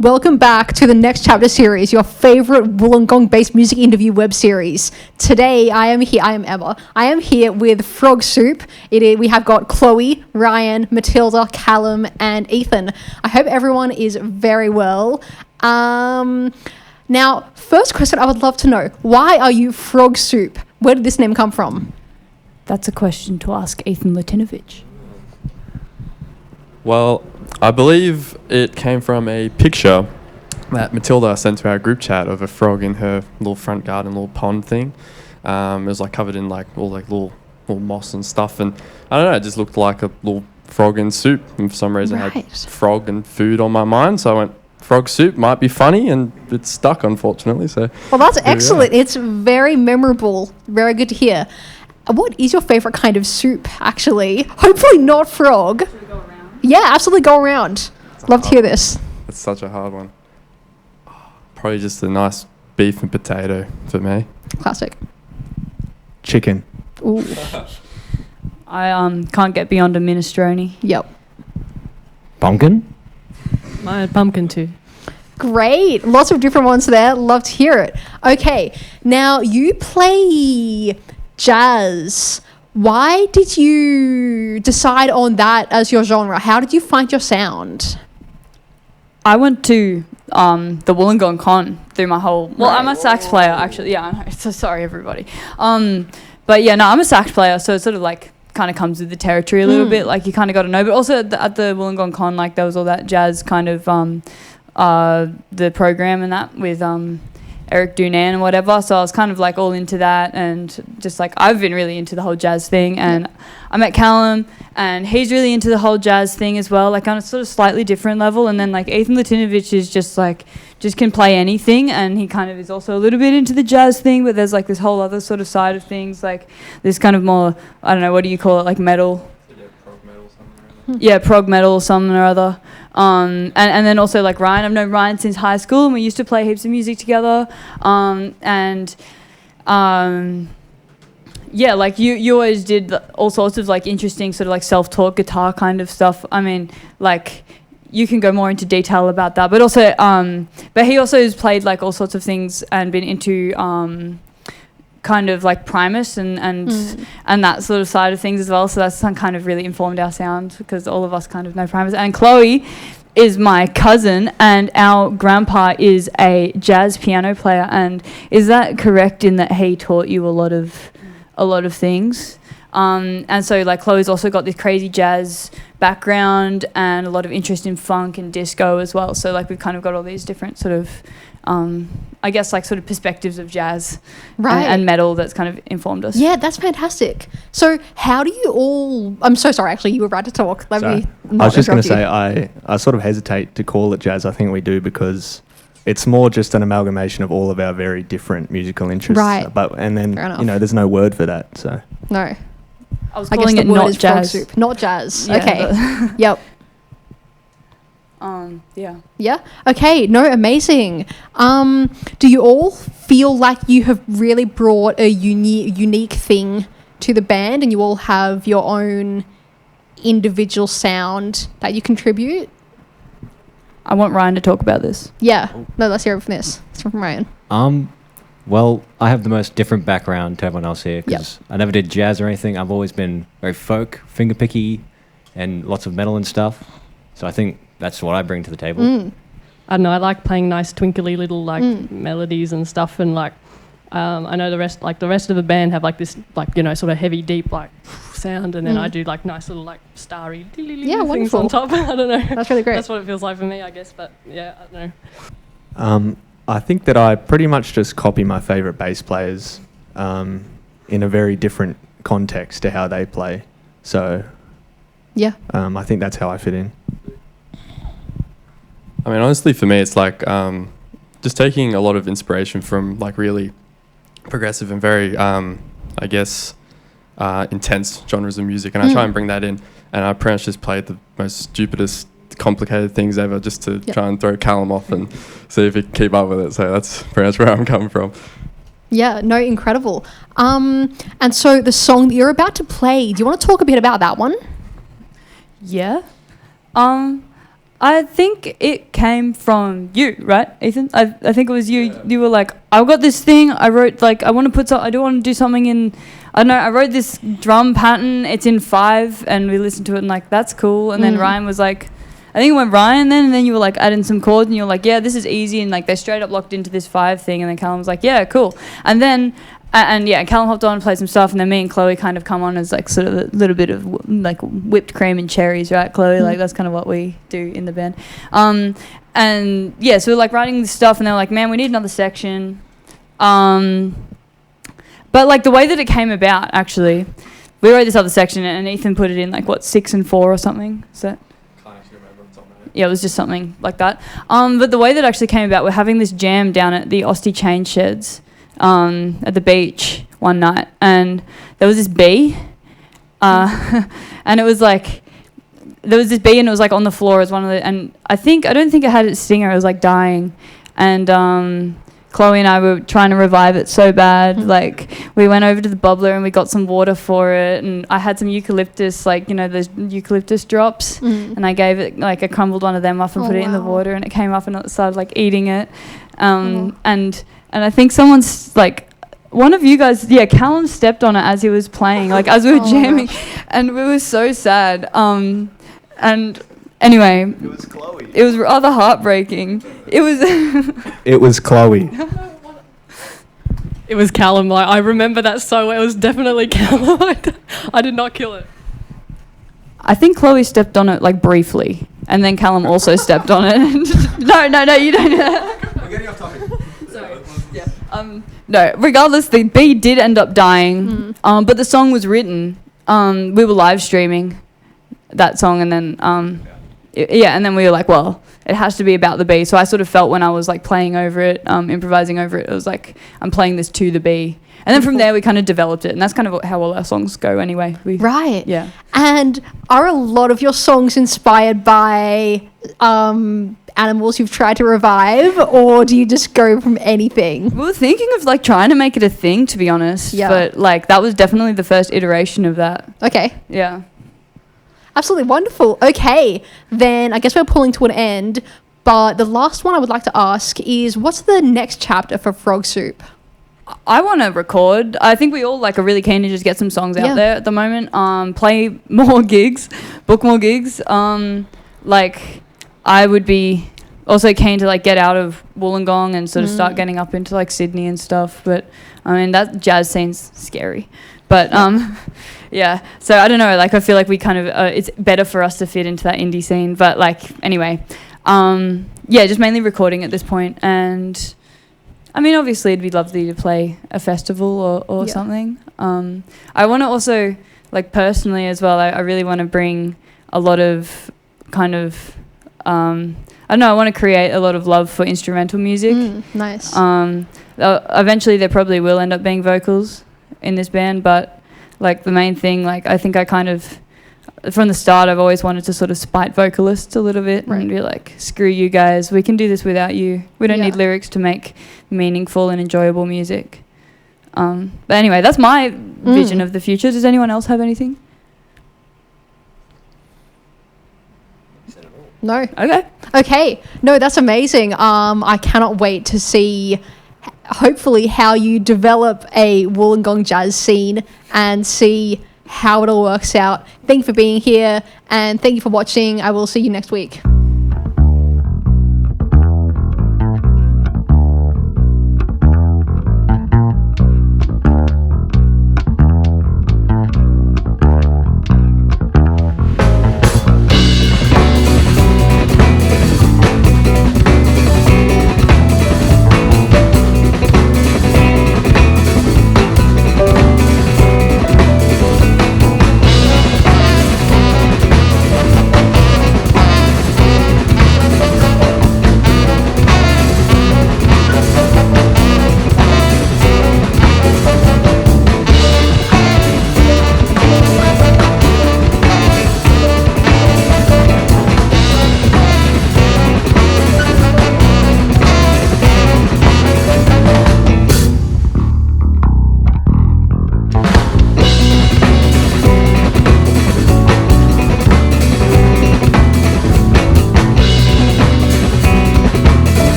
Welcome back to the Next Chapter series, your favorite Wollongong-based music interview web series. Today, I am Emma. I am here with Frog Soup. We have got Chloe, Ryan, Matilda, Callum, and Ethan. I hope everyone is very well. Now, first question I would love to know, why are you Frog Soup? Where did this name come from? That's a question to ask Ethan Latinovich. Well, I believe it came from a picture that Matilda sent to our group chat of a frog in her little front garden, little pond thing. It was like covered in like all like little moss and stuff, and I don't know, it just looked like a little frog in soup. And for some reason, I had frog and food on my mind, so I went frog soup. Might be funny, and it stuck, unfortunately. So well, that's excellent. It's very memorable. Very good to hear. What is your favorite kind of soup? Actually, hopefully not frog. Yeah, absolutely go around. Love to hear this. It's such a hard one. Probably just a nice beef and potato for me. Classic. Chicken. Ooh. I can't get beyond a minestrone. Yep. Pumpkin? My pumpkin too. Great. Lots of different ones there. Love to hear it. Okay. Now, you play jazz. Why did you decide on that as your genre? How did you find your sound? I went to the Wollongong Con through my whole... Well, I'm a sax player, actually. Yeah, I know. So sorry, everybody. But yeah, no, I'm a sax player, so it sort of like kind of comes with the territory a little bit. Like you kind of got to know. But also at the Wollongong Con, like there was all that jazz kind of the program and that with... Eric Dunan and whatever, so I was kind of like all into that, and just like I've been really into the whole jazz thing, and I met Callum and he's really into the whole jazz thing as well, like on a sort of slightly different level. And then like Ethan Latinovich is just can play anything, and he kind of is also a little bit into the jazz thing, but there's like this whole other sort of side of things, like this kind of more, I don't know, what do you call it, like metal? Yeah, prog metal, something or other. And then also like Ryan. I've known Ryan since high school, and we used to play heaps of music together. Yeah, like you always did all sorts of like interesting sort of like self-taught guitar kind of stuff. I mean, like you can go more into detail about that, but also, but he also has played like all sorts of things and been into kind of like Primus and that sort of side of things as well. So that's kind of really informed our sound, because all of us kind of know Primus. And Chloe is my cousin, and our grandpa is a jazz piano player. And is that correct in that he taught you a lot of things? And so like Chloe's also got this crazy jazz background and a lot of interest in funk and disco as well. So like we've kind of got all these different sort of I guess like sort of perspectives of jazz and metal that's kind of informed us. Yeah, that's fantastic. So how do you all... I'm so sorry, actually, you were right to talk. I was just going to say, I sort of hesitate to call it jazz. I think we do because it's more just an amalgamation of all of our very different musical interests. Right. And then, there's no word for that, so... No. I was calling it not jazz. Soup. Not jazz. Yeah, okay. Yep. Yeah. Yeah. Okay. No. Amazing. Do you all feel like you have really brought a unique thing to the band, and you all have your own individual sound that you contribute? I want Ryan to talk about this. Yeah. No. Let's hear it from this. It's from Ryan. Well, I have the most different background to everyone else here because I never did jazz or anything. I've always been very folk, fingerpicky, and lots of metal and stuff. So I think that's what I bring to the table. I don't know, I like playing nice twinkly little like melodies and stuff, and like I know the rest of the band have like this like, sort of heavy deep like sound, and then I do like nice little like starry things wonderful. on top. I don't know. That's really great. That's what it feels like for me, I guess, but yeah, I don't know. I think that I pretty much just copy my favourite bass players in a very different context to how they play. So yeah, I think that's how I fit in. I mean, honestly, for me, it's like just taking a lot of inspiration from like really progressive and very, I guess, intense genres of music, and I try and bring that in. And I pretty much just played the most stupidest, complicated things ever just to try and throw Callum off and see if he can keep up with it. So that's pretty much where I'm coming from. Yeah, no, incredible. And so the song that you're about to play, do you want to talk a bit about that one? Yeah. I think it came from you, right, Ethan? I think it was you. You were like, I've got this thing. I wrote like I want to put. I do want to do something in. I don't know. I wrote this drum pattern. It's in 5, and we listened to it and like that's cool. And then Ryan was like, I think it went Ryan then, and then you were like adding some chords, and you were like, yeah, this is easy, and like they straight up locked into this 5 thing, and then Callum was like, yeah, cool, and then. Callum hopped on and played some stuff, and then me and Chloe kind of come on as like sort of a little bit of like whipped cream and cherries, right, Chloe? Like that's kind of what we do in the band. So we're like writing this stuff, and they're like, man, we need another section. But like the way that it came about, actually, we wrote this other section, and Ethan put it in like 6 and 4 or something. Is that? Can't actually remember off the top of my head. Yeah, it was just something like that. But the way that actually came about, we're having this jam down at the Austie Chain Sheds. At the beach one night, and there was this bee, and it was like there was this bee, and it was like on the floor as one of the, and I don't think it had its stinger. It was like dying, and Chloe and I were trying to revive it so bad. Like we went over to the bubbler and we got some water for it, and I had some eucalyptus, like those eucalyptus drops, and I gave it like I crumbled one of them up and put it in the water, and it came up and it started like eating it, and I think someone's like, one of you guys, Callum stepped on it as he was playing, like as we were jamming, and we were so sad. And anyway, It was Chloe. it was rather heartbreaking. It was. It was Chloe. It was Callum. Like, I remember that so well. It was definitely Callum. I did not kill it. I think Chloe stepped on it like briefly, and then Callum also stepped on it. No, you don't. I'm getting off topic. Sorry. Yeah. No, regardless, the bee did end up dying. But the song was written. We were live streaming that song, and then and then we were like, well, it has to be about the bee. So I sort of felt when I was like playing over it, improvising over it, it was like I'm playing this to the bee. And then from there we kind of developed it, and that's kind of how all our songs go anyway. Right. Yeah. And are a lot of your songs inspired by animals you've tried to revive, or do you just go from anything? We were thinking of like trying to make it a thing, to be honest. Yeah. But like that was definitely the first iteration of that. Okay. Yeah. Absolutely wonderful. Okay, then I guess we're pulling to an end, but the last one I would like to ask is, what's the next chapter for Frog Soup? I want to record. I think we all like are really keen to just get some songs out there at the moment. Play more gigs, book more gigs. Like I would be also keen to like get out of Wollongong and sort of start getting up into like Sydney and stuff. But I mean that jazz scene's scary. But yeah. So I don't know. Like I feel like we kind of it's better for us to fit into that indie scene. But like anyway, just mainly recording at this point. And I mean, obviously, it'd be lovely to play a festival or something. I want to also, like personally as well, I really want to bring a lot of kind of, I don't know, I want to create a lot of love for instrumental music. Nice. Eventually, there probably will end up being vocals in this band, but like the main thing, like I think I kind of, from the start, I've always wanted to sort of spite vocalists a little bit and be like, screw you guys, we can do this without you. We don't need lyrics to make meaningful and enjoyable music. But anyway, that's my vision of the future. Does anyone else have anything? No. Okay. No, that's amazing. I cannot wait to see hopefully how you develop a Wollongong jazz scene and see how it all works out. Thank you for being here, and thank you for watching. I will see you next week.